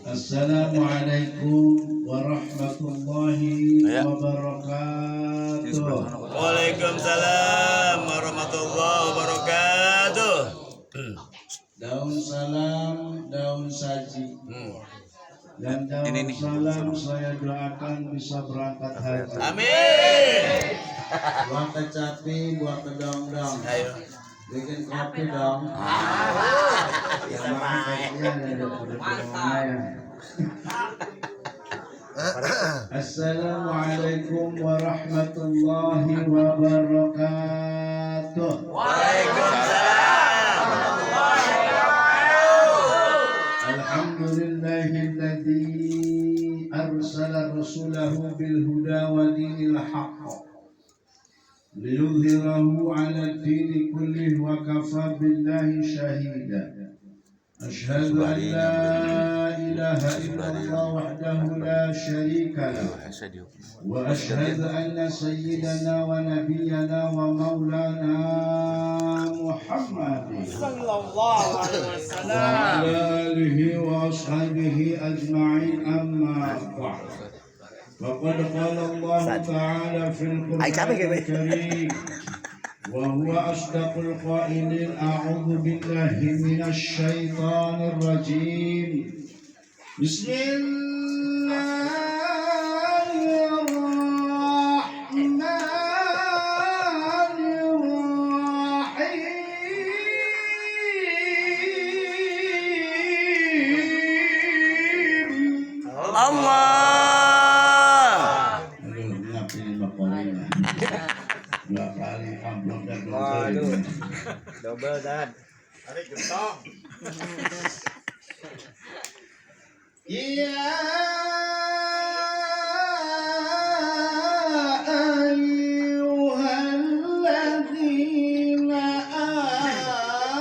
Assalamualaikum warahmatullahi wabarakatuh. Waalaikumsalam warahmatullahi wabarakatuh. Daun salam, daun saji. Dan daun salam saya doakan bisa berangkat haji. Amin. Buah kecapi, buah kedong-dong. Ayo. Bikin kopi dong. Yang makan Assalamualaikum warahmatullahi wabarakatuh. Waalaikumsalam. Alhamdulillahilladzi arsala rasulahu bil huda wa dinil haqq liyudhhirahu 'ala ad-dini kullih wa kafa billahi shahida. Asyhadu an la ilaha illallah wahdahu la syarika lahu wa asyhadu anna sayyidana wa nabiyyana wa maulana Muhammadin sallallahu alaihi wasallam wa ala alihi wa ashabihi ajma'in amma ba'd. Faqad qala Allah ta'ala fil Qur'anil Karim wa huwa asdaqul qailin a'udzu billahi minasy syaithanir rajim. Bismillahirrahmanirrahim. Allah. Dua kali amplop dan Double dan. Tarik gentong. Ya ayyuhalladzina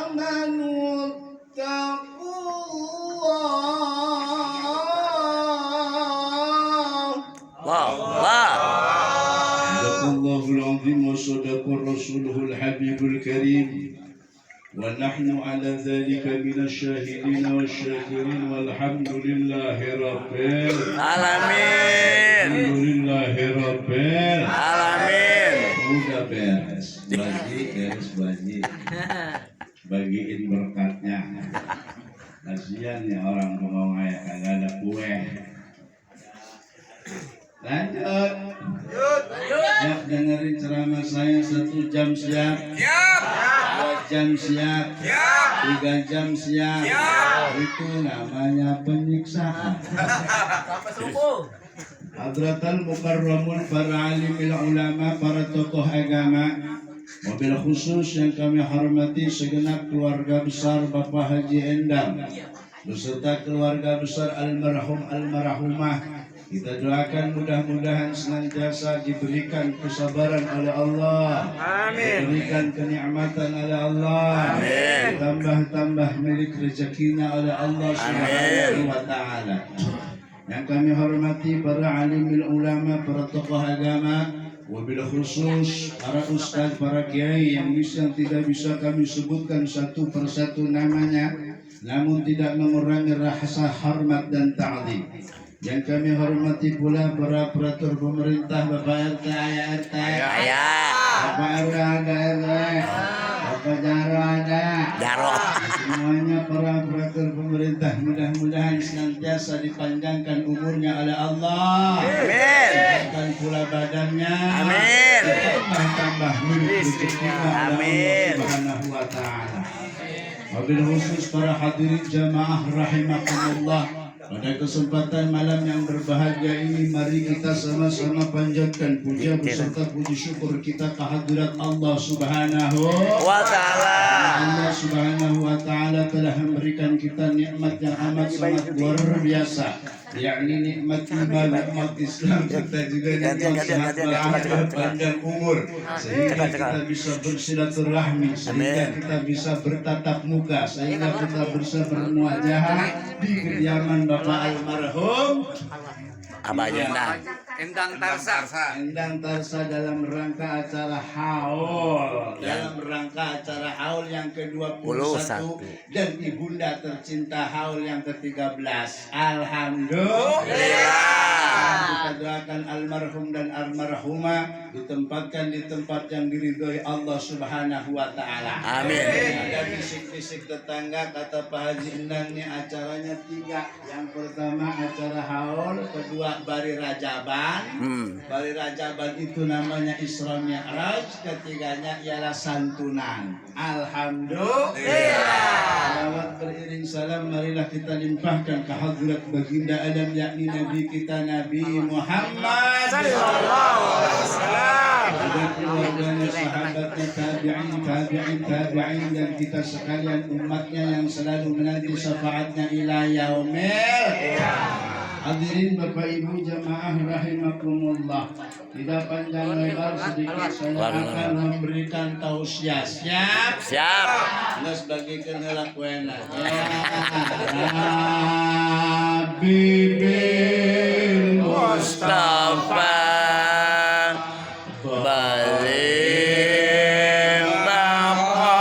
amanu taqullaha. Allah. Sadaqallahul azim wa sadaqar rasuluhul habibul karim. ونحن على ذلك من الشاهدين والشاكرين والحمد لله رب Alamin. الحمد لله رب Alamin. Udah beres bagiin berkatnya. Kasihan ya orang bengong kayak kagak ada kue. Lanjut. Ya, dengerin ceramah saya 1 jam siap. 2 jam siap. 3 jam siap. Itu namanya penyiksaan. Hadratal mukarramun, para alimil ulama, para tokoh agama, mobil khusus yang kami hormati segenap keluarga besar Bapak Haji Endang beserta keluarga besar almarhum almarhumah. Kita doakan mudah-mudahan senantiasa diberikan kesabaran oleh Allah. Amin. Diberikan kenikmatan oleh Allah. Amin. Tambah-tambah milik rezekinya oleh Allah Subhanahu wa taala. Yang kami hormati para alimil ulama, para tokoh agama, wabil khusus para ustaz, para kiai yang tidak bisa kami sebutkan satu persatu namanya, namun tidak mengurangi rasa hormat dan ta'zim. Yang kami hormati pula para aparatur pemerintah, Bapak RT, Ayah RT, Bapak RW ada RW, Bapak Jaro ada, semuanya para aparatur pemerintah, mudah-mudahan senantiasa dipanjangkan umurnya oleh Allah. Amin. Dan pula badannya. Amin. Tambah milik rezekinya oleh Allah Subhanahu wa taala. Wabil khusus para hadirin jamaah rahimakumullah. Pada kesempatan malam yang berbahagia ini, mari kita sama-sama panjatkan puja beserta puji syukur kita kehadirat Allah Subhanahu wa taala. Allah Subhanahu wa taala telah memberikan kita nikmat yang amat sangat luar biasa, yakni nikmat iman, nikmat Islam, serta juga nikmat sehat walafiat panjang umur, sehingga kita bisa bersilaturahmi, sehingga kita bisa bertatap muka, sehingga kita bisa bermuajahah di kediaman Bapak almarhum Abah Jendang. Endang Tarsa. Endang Tarsa dalam rangka acara haul. Dalam rangka acara haul yang ke-21 dan ibunda tercinta haul yang ke-13. Alhamdulillah. Kita doakan almarhum dan almarhumah ditempatkan di tempat yang diridhoi Allah Subhanahu wa taala. Amin. Ada bisik-bisik tetangga kata Pak Haji Endang nih acaranya 3. Yang pertama acara haul, kedua Bari Rajaban. Bari Rajaban itu namanya Isra Mi'raj, ketiganya ialah santunan. Alhamdulillah. Salawat beriring salam marilah kita limpahkan ke hadrat baginda Adam yakni Nabi kita Nabi Muhammad sallallahu alaihi wasallam. Ada keluarganya, sahabatnya, tabi'in dan kita sekalian umatnya yang selalu menanti syafaatnya ila yaumil qiyamah. Hadirin Bapak Ibu jamaah rahimakumullah. Tidak panjang lebar sedikit saya akan memberikan tausiah. Siap? Siap. Geus bagikeun heula kuena. Habibin Mustafa Balim Maqasidana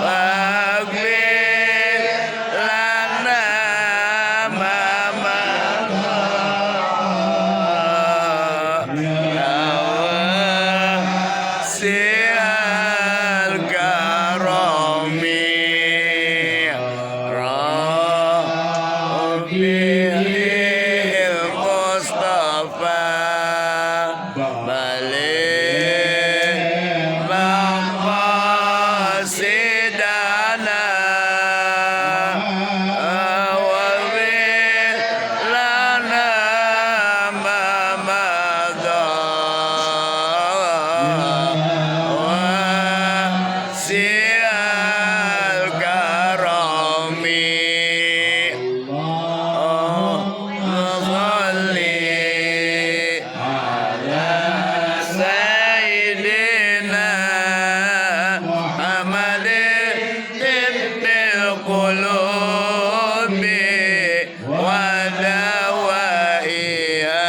Waqfir lana mamana Ya wasi'al karami Rabbil Mustafa Balim Maqasidana Waqfir lana ma madha wasi'al karami Sayyidina Muhammadin tibbil qulubi wa dawaiha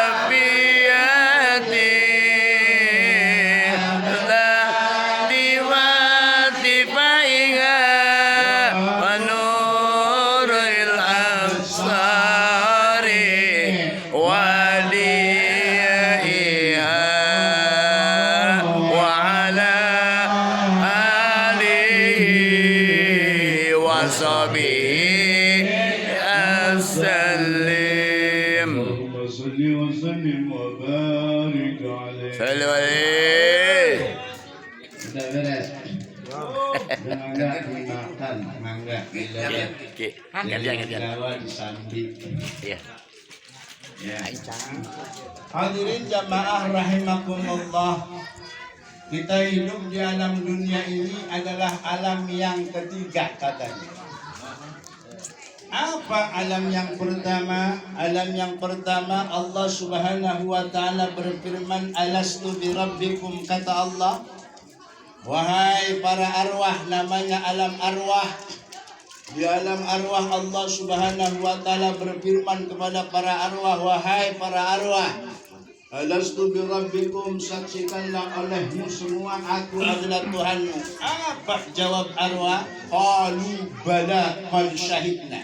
afiyati diwatifaiha wa nuril absari wa diyaiha wa ala alihi wa sahbihi asallim. Allahumma salli wa sallim wa barik alaihi. Sallu alaihi. Sudah beres. Mangga dimakan, mangga dilayan. Oke, gantian. Jawa disambi. Iya. Ya. Hadirin jamaah rahimakumullah. Kita hidup di alam dunia ini adalah alam yang ketiga katanya. Apa alam yang pertama? Alam yang pertama Allah Subhanahu wa taala berfirman, "Alastu bi rabbikum," kata Allah. Wahai para arwah, namanya alam arwah. Di alam arwah Allah Subhanahu wa taala berfirman kepada para arwah, wahai para arwah, alastu bi rabbikum, saksikanlah olehmu semua aku adalah Tuhanmu. Apa jawab arwah? Qalu bala qad syahidna.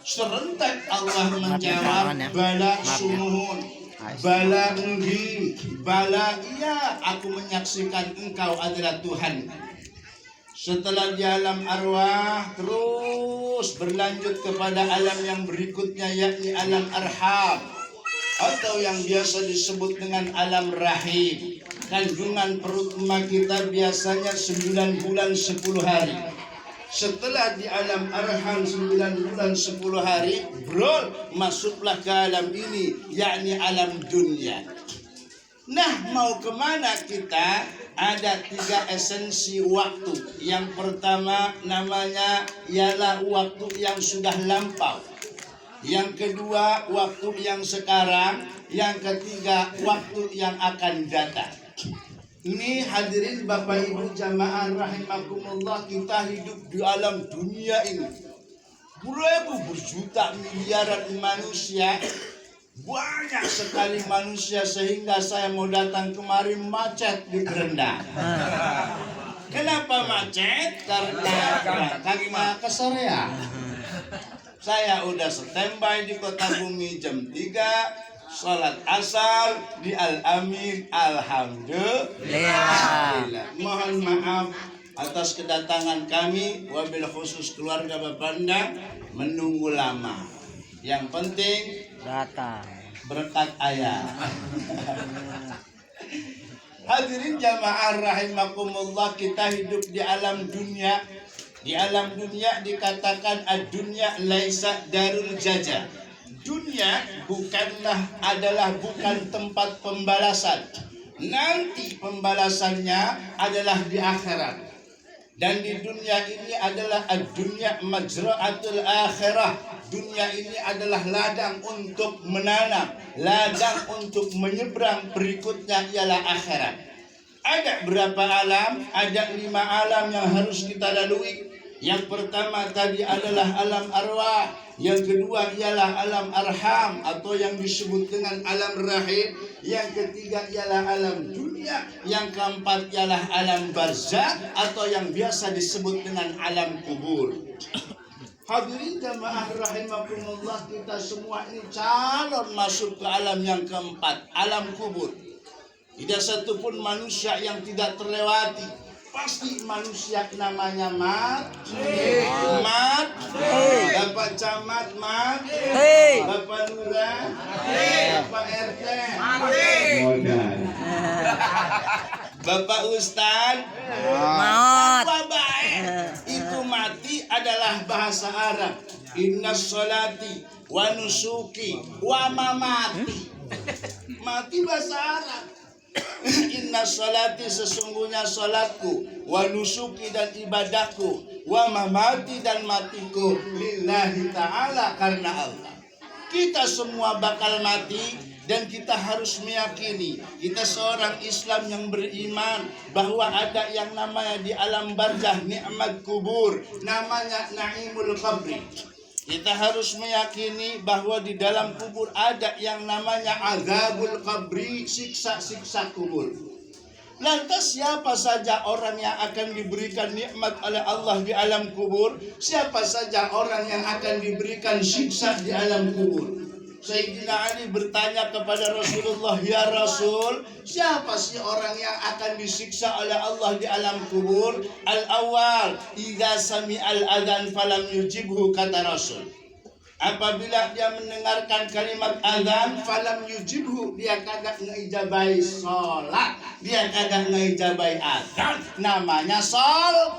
Serentak Allah menjawab, bala sumuhun, bala enggi, bala iya, aku menyaksikan engkau adalah Tuhan. Setelah di alam arwah terus berlanjut kepada alam yang berikutnya, yakni alam arham atau yang biasa disebut dengan alam rahim. Kandungan perut emak kita biasanya 9 bulan 10 hari. Setelah di alam arham 9 bulan 10 hari, bro, masuklah ke alam ini, yakni alam dunia. Nah, mau kemana kita? Ada 3 esensi waktu. Yang pertama namanya ialah waktu yang sudah lampau. Yang kedua waktu yang sekarang. Yang ketiga waktu yang akan datang. Ini hadirin Bapak Ibu jamaah rahimakumullah, kita hidup di alam dunia ini. Beribu berjuta miliaran manusia. Banyak sekali manusia sehingga saya mau datang kemari macet di Grenda. Kenapa macet? Karena kesorean. Saya udah standby di Kota Bumi jam 3. Salat asar di Al-Amin. Alhamdulillah. Mohon maaf atas kedatangan kami, wabil khusus keluarga Bapanda menunggu lama. Yang penting Datang. berkat ayah. Hadirin jamaah rahimakumullah, kita hidup di alam dunia. Di alam dunia dikatakan ad-dunya laisa darul jaza. Dunia bukan tempat pembalasan. Nanti pembalasannya adalah di akhirat. Dan di dunia ini adalah ad-dunya majra'atul akhirah. Dunia ini adalah ladang untuk menanam, ladang untuk menyeberang, berikutnya ialah akhirat. Ada berapa alam? Ada 5 alam yang harus kita lalui. Yang pertama tadi adalah alam arwah. Yang kedua ialah alam arham atau yang disebut dengan alam rahim. Yang ketiga ialah alam dunia. Yang keempat ialah alam barzakh atau yang biasa disebut dengan alam kubur. Hadirin jamaah rahimakumullah, kita semua ini calon masuk ke alam yang keempat, alam kubur. Tidak satupun manusia yang tidak terlewati. Pasti manusia namanya mati. Bapak camat mati. Bapak lurah, Bapak RT Bapak Ustaz itu mati adalah bahasa Arab. Inna sholati wa nusuki wa mamati. Mati bahasa Arab. Inna sholati, sesungguhnya sholatku, wa nusuki, dan ibadahku, wa mamati, dan matiku, lillahi ta'ala, karena Allah. Kita semua bakal mati. Dan kita harus meyakini, kita seorang Islam yang beriman bahwa ada yang namanya di alam barzakh nikmat kubur, namanya naimul qabri. Kita harus meyakini bahwa di dalam kubur ada yang namanya azabul qabri, siksa-siksa kubur. Lantas siapa saja orang yang akan diberikan nikmat oleh Allah di alam kubur? Siapa saja orang yang akan diberikan siksa di alam kubur? Sayyidina Ali bertanya kepada Rasulullah, ya Rasul, siapa sih orang yang akan disiksa oleh Allah di alam kubur? Al-awwal, idza sami'al adzan falam yujibhu, kata Rasul. Apabila dia mendengarkan kalimat adzan, falam yujibhu, dia kagak ngeijabai sholat, dia kagak ngeijabai adzan, namanya sol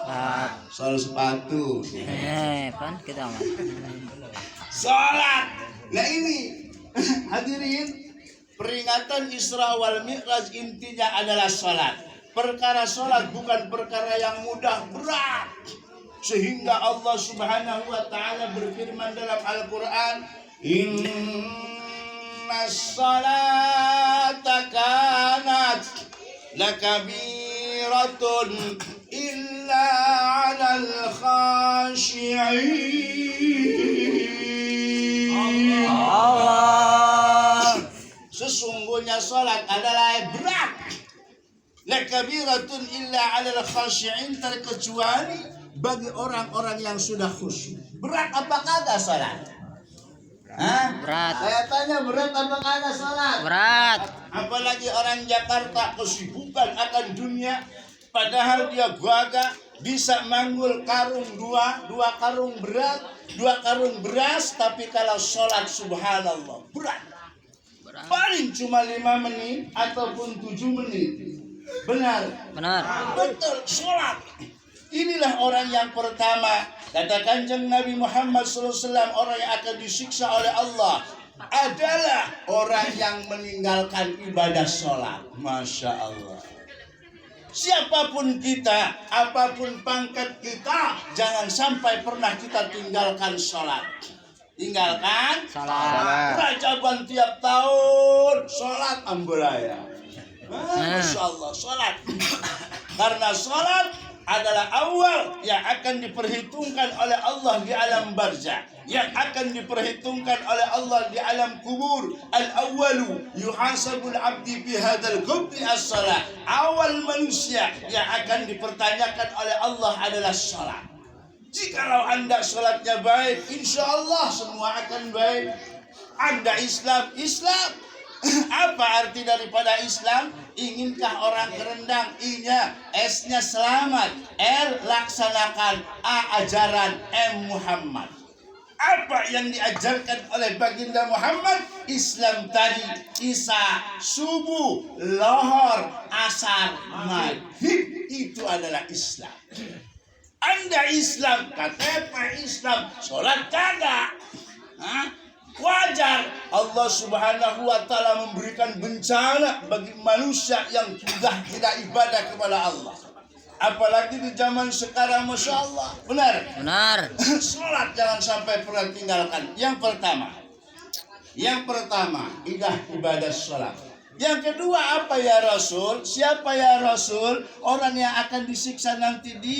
sepatu. Pan kita mah. Sholat. Nah ini hadirin, peringatan Isra wal Mi'raj intinya adalah sholat. Perkara sholat bukan perkara yang mudah, berat. Sehingga Allah subhanahu wa ta'ala berfirman dalam Al-Quran, inna sholata kanat lakabiratun illa alal khashi'in. Allah. Sesungguhnya salat adalah berat. Lakabiratun illa 'alal khashi'in, terkecuali bagi orang-orang yang sudah khusyuk. Berat apa kagak salat? Berat. Saya tanya, berat apa kagak salat? Berat. Apalagi orang Jakarta kesibukan akan dunia, padahal dia gagah bisa manggul karung dua karung berat, 2 karung beras, tapi kalau sholat subhanallah berat. Paling cuma 5 menit ataupun 7 menit. Benar. Betul, sholat. Inilah orang yang pertama, kata Kanjeng Nabi Muhammad SAW, orang yang akan disiksa oleh Allah adalah orang yang meninggalkan ibadah sholat. Masya Allah. Siapapun kita, apapun pangkat kita, jangan sampai pernah kita tinggalkan sholat. Tinggalkan Salat. Rajaban tiap tahun sholat ambalaya. Masya Allah, sholat. Karena sholat adalah awal yang akan diperhitungkan oleh Allah di alam barzah, yang akan diperhitungkan oleh Allah di alam kubur. Al-awwalu yuhasabul abdi fi hadzal qabri as-shalah. Awal manusia yang akan dipertanyakan oleh Allah adalah salat. Jikalau Anda salatnya baik, insya Allah semua akan baik. Anda Islam, Islam. Apa arti daripada Islam? Inginkah orang kerendang? I-nya, S-nya selamat, L laksanakan, A ajaran, M Muhammad. Apa yang diajarkan oleh baginda Muhammad? Islam tadi, Isya, subuh, lohor, asar, maghrib, itu adalah Islam. Anda Islam, KTP Islam, sholat kagak. Wajar Allah Subhanahu wa ta'ala memberikan bencana bagi manusia yang sudah tidak ibadah kepada Allah. Apalagi di zaman sekarang, Masya Allah. Benar? Benar. Sholat jangan sampai pernah tinggalkan. Yang pertama, ibadah sholat. Yang kedua apa ya Rasul? Siapa ya Rasul? Orang yang akan disiksa nanti di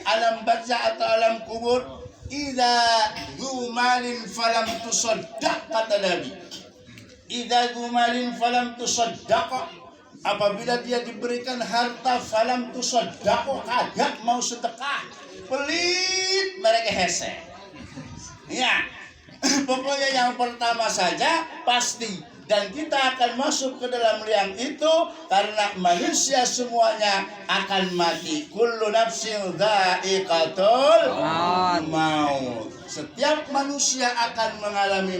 alam barzah atau alam kubur. Idza dzu malin falam tusaddaq, kata Nabi. Idza dzu malin falam tusaddaq, apabila dia diberikan harta falam tusaddaq, kagak mau sedekah, pelit mereka hese. Ya. Pokoknya yang pertama saja pasti. Dan kita akan masuk ke dalam liang itu karena manusia semuanya akan mati. Kullu nafsin dha'iqatul maut. Setiap manusia akan mengalami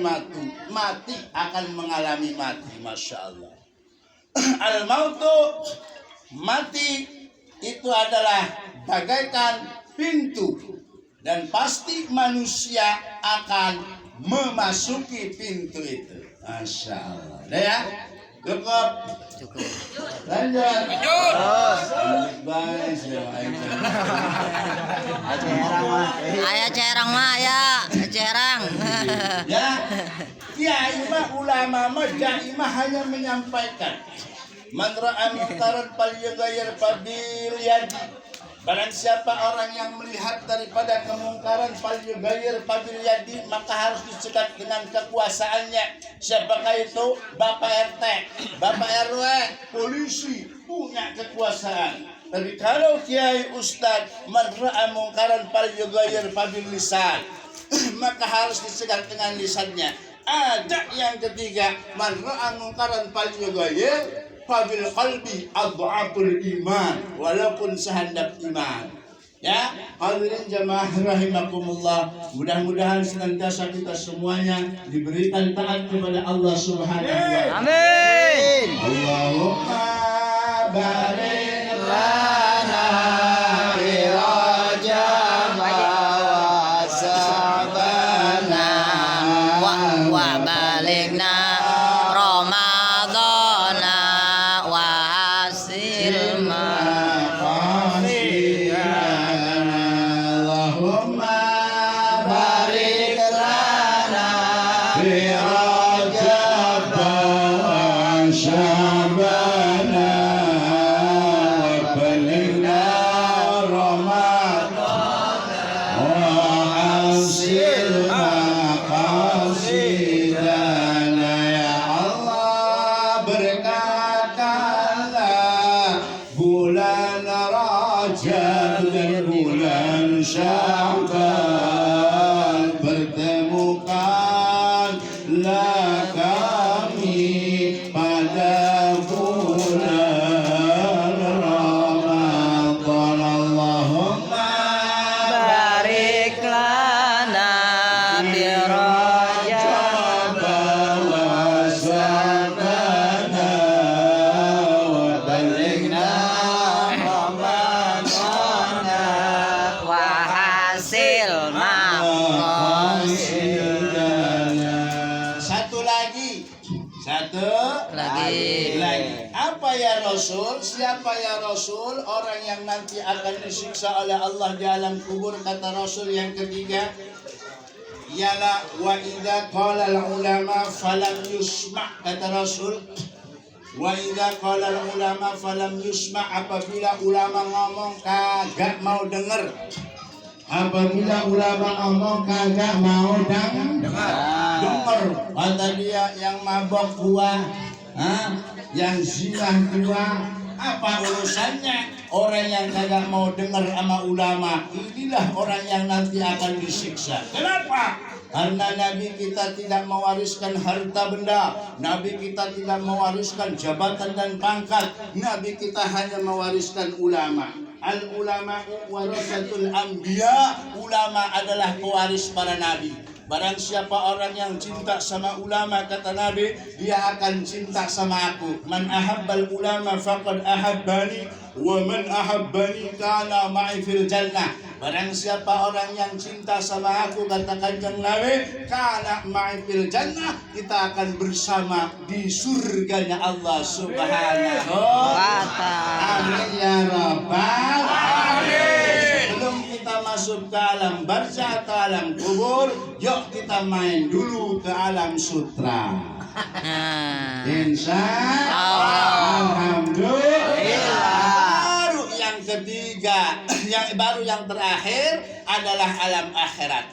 mati akan mengalami mati. Masya Allah. Al-mautu, mati itu adalah bagaikan pintu. Dan pasti manusia akan memasuki pintu itu. Masya Allah. Udah ya? Cukup. Lanjut. Ayah cerang mah ya, cerang. Ya, kiai mah ulama mah dai mah hanya menyampaikan. Man ra'a munkaran falyughayyir bil yadi. Barang siapa orang yang melihat daripada kemungkaran falyughayyir bil yadi, maka harus dicegah dengan kekuasaannya. Siapakah itu? Bapak RT, Bapak RW, polisi punya kekuasaan. Tapi kalau kiai ustaz, man ra'a munkaran falyughayyir bil lisan, maka harus dicegah dengan lisannya. Ada yang ketiga, man ra'a munkaran falyughayyir bil qalbi adhaful iman, walaupun sehandap iman. Ya, hadirin jamaah rahimakumullah, mudah-mudahan senantiasa kita semuanya diberikan taat kepada Allah Subhanahu wa taala. Amin. Allahumma barik lana fi rajab wa sabana wa baligna Ramadana wa hasil ma. Allahumma barik lana fi rajab wa syabana wa balighna ramadana wa hasil maqasidana. Ya Allah, berkatalah bulan Rajab dan bulan Sya'ban, pertemukanlah kami pada bulan Ramadan. Allahumma Barik lana fi rajab wa sabana wa balighna Ramadana wa hasil maqasidana. Satu lagi. Apa ya Rasul? Siapa ya Rasul? Orang yang nanti akan disiksa oleh Allah di alam kubur. Kata Rasul yang ketiga, ialah wa idza qala al ulama falam yusma. Kata Rasul, Wa idza qala ulama falam yusma, apabila ulama ngomong kagak mau denger. Apabila ulama ngomong kagak mau dengar. Kata dia yang mabok dua, yang zina dua, apa urusannya? Orang yang kagak mau dengar sama ulama, inilah orang yang nanti akan disiksa. Kenapa? Karena Nabi kita tidak mewariskan harta benda, Nabi kita tidak mewariskan jabatan dan pangkat, Nabi kita hanya mewariskan ulama. Al ulama warasatul anbiya, ulama adalah pewaris para nabi. Barang siapa orang yang cinta sama ulama, kata Nabi, dia akan cinta sama aku. Man ahabbal ulama faqad ahabbani, wa man ahabbani kana ma'i fil jannah. Barang siapa orang yang cinta sama aku, kata Kanjeng Nabi, kana ma'i fil jannah, kita akan bersama di surganya Allah Subhanahu wa ta'ala. Amin ya rabbal alamin. Sebelum kita masuk ke alam barzah atau alam kubur, yuk kita main dulu ke alam sutra. Insya Allah. Alhamdulillah. Baru yang ketiga, yang terakhir adalah alam akhirat.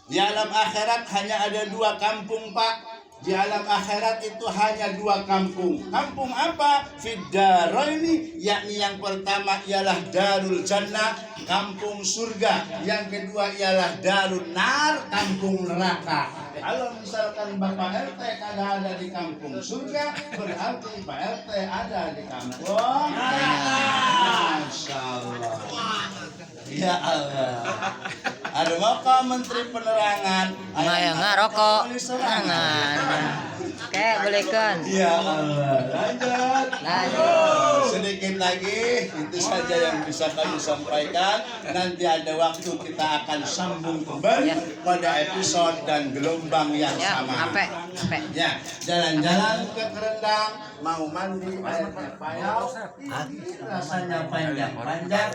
Di alam akhirat hanya ada 2 kampung, Pak. Di alam akhirat itu hanya 2 kampung. Kampung apa? Fiddaraini, yakni yang pertama ialah darul jannah, kampung surga. Yang kedua ialah darun nar, kampung neraka. Kalau misalkan Bapak RT kagak ada di kampung surga, berarti Pak RT ada di kampung neraka. Masya Allah. Ya Allah. Ada Bapak Menteri Penerangan. Maya ngarokok. Jangan. Oke, bolehkan. Ya Allah. Lanjut. Sedikit lagi, itu saja yang bisa kami sampaikan. Nanti ada waktu kita akan sambung kembali pada episode dan gelombang yang sama. Sampai. Ya, jalan-jalan ke Kerendang, mau mandi airnya payau, rasanya panjang-panjang.